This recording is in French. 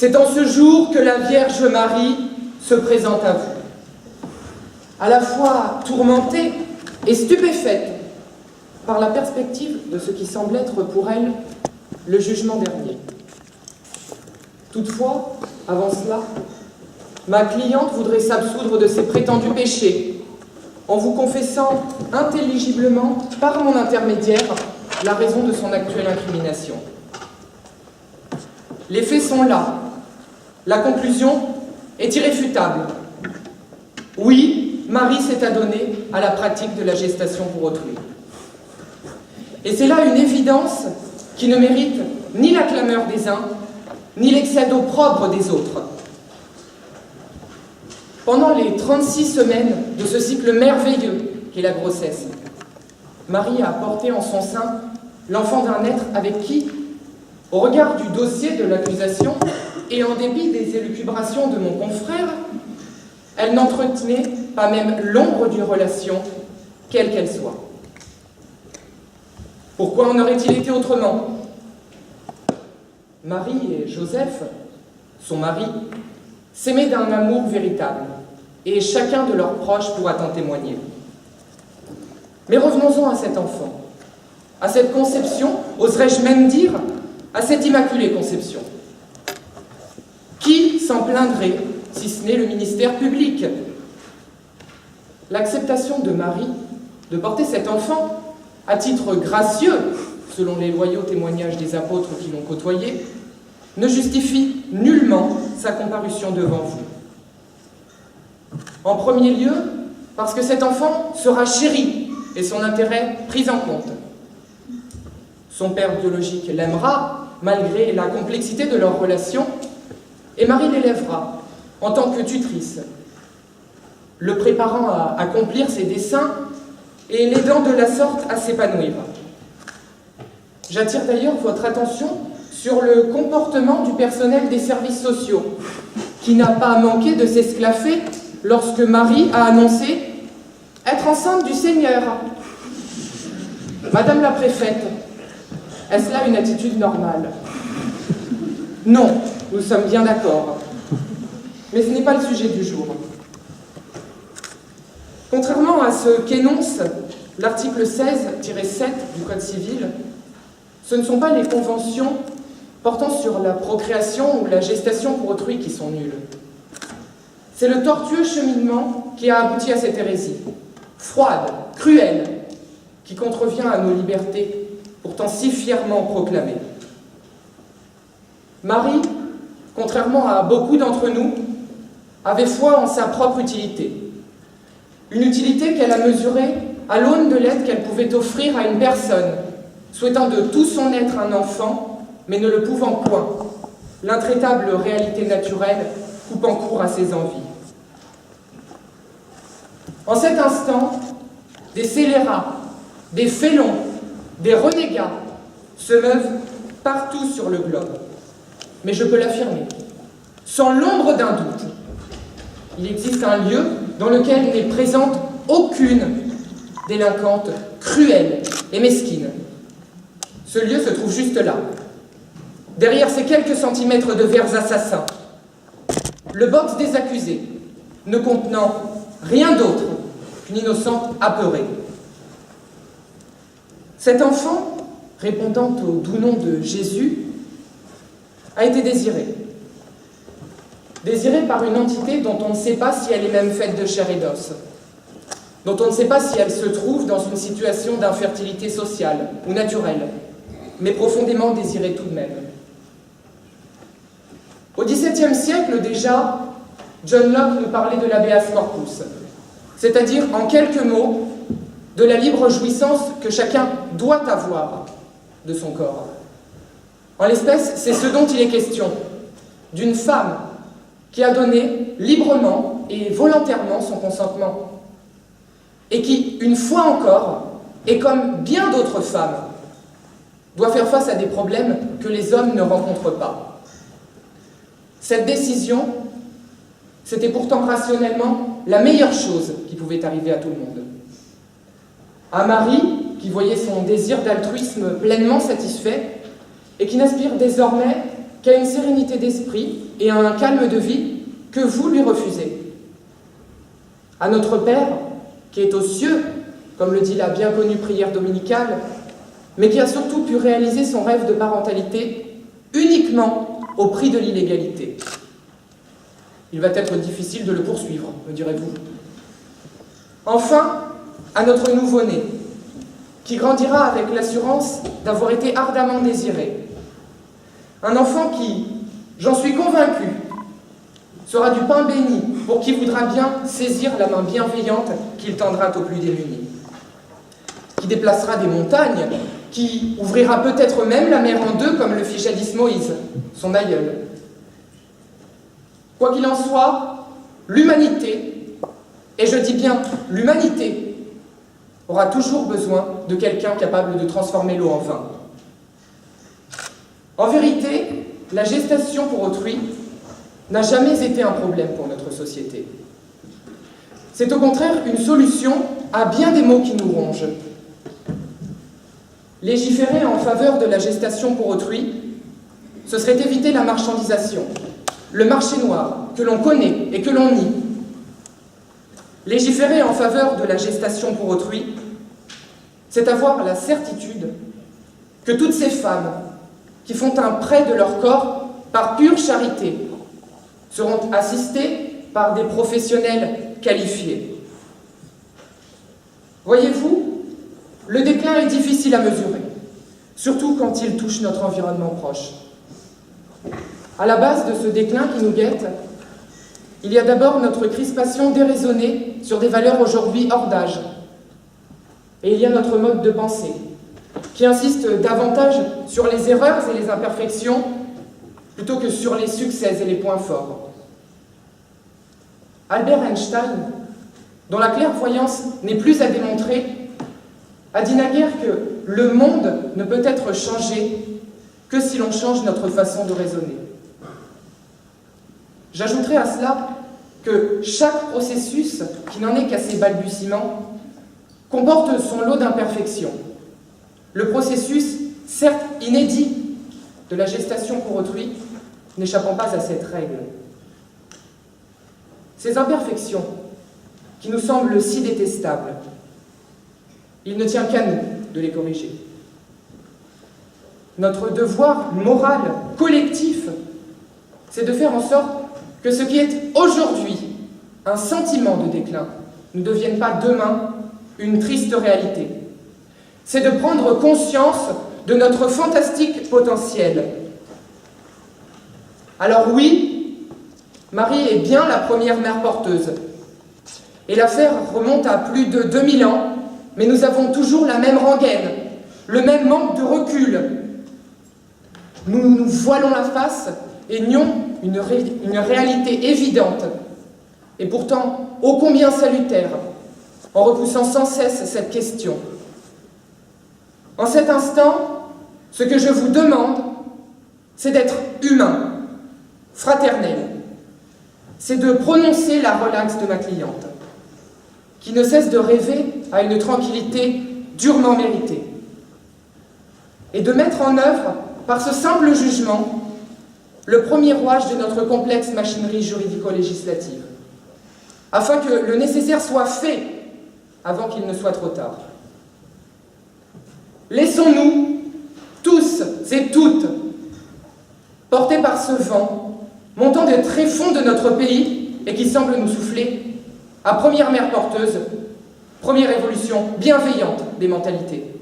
C'est en ce jour que la Vierge Marie se présente à vous. À la fois tourmentée et stupéfaite par la perspective de ce qui semble être pour elle le jugement dernier. Toutefois, avant cela, ma cliente voudrait s'absoudre de ses prétendus péchés en vous confessant intelligiblement, par mon intermédiaire, la raison de son actuelle incrimination. Les faits sont là. La conclusion est irréfutable. Oui, Marie s'est adonnée à la pratique de la gestation pour autrui. Et c'est là une évidence qui ne mérite ni la clameur des uns, ni l'excès d'opprobre des autres. Pendant les 36 semaines de ce cycle merveilleux qu'est la grossesse, Marie a porté en son sein l'enfant d'un être avec qui, au regard du dossier de l'accusation et en dépit des élucubrations de mon confrère, elle n'entretenait pas même l'ombre d'une relation, quelle qu'elle soit. Pourquoi en aurait-il été autrement? Marie et Joseph, son mari, s'aimaient d'un amour véritable, et chacun de leurs proches pourra en témoigner. Mais revenons-en à cet enfant, à cette conception, oserais-je même dire, à cette immaculée conception. Qui s'en plaindrait, si ce n'est le ministère public? L'acceptation de Marie de porter cet enfant à titre gracieux, selon les loyaux témoignages des apôtres qui l'ont côtoyé, ne justifie nullement sa comparution devant vous. En premier lieu, parce que cet enfant sera chéri et son intérêt pris en compte. Son père biologique l'aimera, malgré la complexité de leur relation, et Marie l'élèvera en tant que tutrice, le préparant à accomplir ses desseins et l'aidant de la sorte à s'épanouir. J'attire d'ailleurs votre attention sur le comportement du personnel des services sociaux, qui n'a pas manqué de s'esclaffer lorsque Marie a annoncé être enceinte du Seigneur. Madame la préfète, est-ce là une attitude normale? Non, nous sommes bien d'accord. Mais ce n'est pas le sujet du jour. Contrairement à ce qu'énonce l'article 16-7 du Code civil, ce ne sont pas les conventions portant sur la procréation ou la gestation pour autrui qui sont nulles. C'est le tortueux cheminement qui a abouti à cette hérésie, froide, cruelle, qui contrevient à nos libertés, pourtant si fièrement proclamées. Marie, contrairement à beaucoup d'entre nous, avait foi en sa propre utilité. Une utilité qu'elle a mesurée à l'aune de l'aide qu'elle pouvait offrir à une personne, souhaitant de tout son être un enfant, mais ne le pouvant point, l'intraitable réalité naturelle coupant court à ses envies. En cet instant, des scélérats, des félons, des renégats se meuvent partout sur le globe. Mais je peux l'affirmer, sans l'ombre d'un doute, il existe un lieu dans lequel n'est présente aucune délinquante cruelle et mesquine. Ce lieu se trouve juste là, derrière ces quelques centimètres de verres assassins, le box des accusés, ne contenant rien d'autre qu'une innocente apeurée. Cet enfant, répondant au doux nom de Jésus, a été désiré. Désiré par une entité dont on ne sait pas si elle est même faite de chair et d'os, dont on ne sait pas si elle se trouve dans une situation d'infertilité sociale ou naturelle, mais profondément désirée tout de même. Au XVIIe siècle déjà, John Locke nous parlait de l'habeas corpus, c'est-à-dire, en quelques mots, de la libre jouissance que chacun doit avoir de son corps. En l'espèce, c'est ce dont il est question, d'une femme qui a donné librement et volontairement son consentement, et qui, une fois encore, et comme bien d'autres femmes, doit faire face à des problèmes que les hommes ne rencontrent pas. Cette décision, c'était pourtant rationnellement la meilleure chose qui pouvait arriver à tout le monde. À Marie, qui voyait son désir d'altruisme pleinement satisfait, et qui n'aspire désormais qu'à une sérénité d'esprit et à un calme de vie que vous lui refusez. À notre Père, qui est aux cieux, comme le dit la bien connue prière dominicale, mais qui a surtout pu réaliser son rêve de parentalité uniquement au prix de l'illégalité. Il va être difficile de le poursuivre, me direz-vous. Enfin, à notre nouveau-né, qui grandira avec l'assurance d'avoir été ardemment désiré. Un enfant qui, j'en suis convaincu, sera du pain béni pour qui voudra bien saisir la main bienveillante qu'il tendra aux plus démunis. Qui déplacera des montagnes, qui ouvrira peut-être même la mer en deux comme le fit jadis Moïse, son aïeul. Quoi qu'il en soit, l'humanité, et je dis bien l'humanité, aura toujours besoin de quelqu'un capable de transformer l'eau en vin. En vérité, la gestation pour autrui n'a jamais été un problème pour notre société. C'est au contraire une solution à bien des maux qui nous rongent. Légiférer en faveur de la gestation pour autrui, ce serait éviter la marchandisation, le marché noir que l'on connaît et que l'on nie. Légiférer en faveur de la gestation pour autrui, c'est avoir la certitude que toutes ces femmes qui font un prêt de leur corps par pure charité seront assistées par des professionnels qualifiés. Voyez-vous, le déclin est difficile à mesurer, surtout quand il touche notre environnement proche. À la base de ce déclin qui nous guette, il y a d'abord notre crispation déraisonnée sur des valeurs aujourd'hui hors d'âge. Et il y a notre mode de pensée, qui insiste davantage sur les erreurs et les imperfections plutôt que sur les succès et les points forts. Albert Einstein, dont la clairvoyance n'est plus à démontrer, a dit naguère que le monde ne peut être changé que si l'on change notre façon de raisonner. J'ajouterai à cela que chaque processus, qui n'en est qu'à ses balbutiements, comporte son lot d'imperfections. Le processus, certes inédit, de la gestation pour autrui, n'échappant pas à cette règle. Ces imperfections, qui nous semblent si détestables, il ne tient qu'à nous de les corriger. Notre devoir moral, collectif, c'est de faire en sorte que ce qui est aujourd'hui un sentiment de déclin ne devienne pas demain une triste réalité. C'est de prendre conscience de notre fantastique potentiel. Alors oui, Marie est bien la première mère porteuse. Et l'affaire remonte à plus de 2000 ans, mais nous avons toujours la même rengaine, le même manque de recul. Nous nous voilons la face et nions une réalité évidente, et pourtant ô combien salutaire, en repoussant sans cesse cette question. En cet instant, ce que je vous demande, c'est d'être humain, fraternel. C'est de prononcer la relaxe de ma cliente, qui ne cesse de rêver à une tranquillité durement méritée, et de mettre en œuvre, par ce simple jugement, le premier rouage de notre complexe machinerie juridico-législative, afin que le nécessaire soit fait avant qu'il ne soit trop tard. Laissons-nous, tous et toutes, portés par ce vent, montant des tréfonds de notre pays et qui semble nous souffler, à première mère porteuse, première évolution bienveillante des mentalités.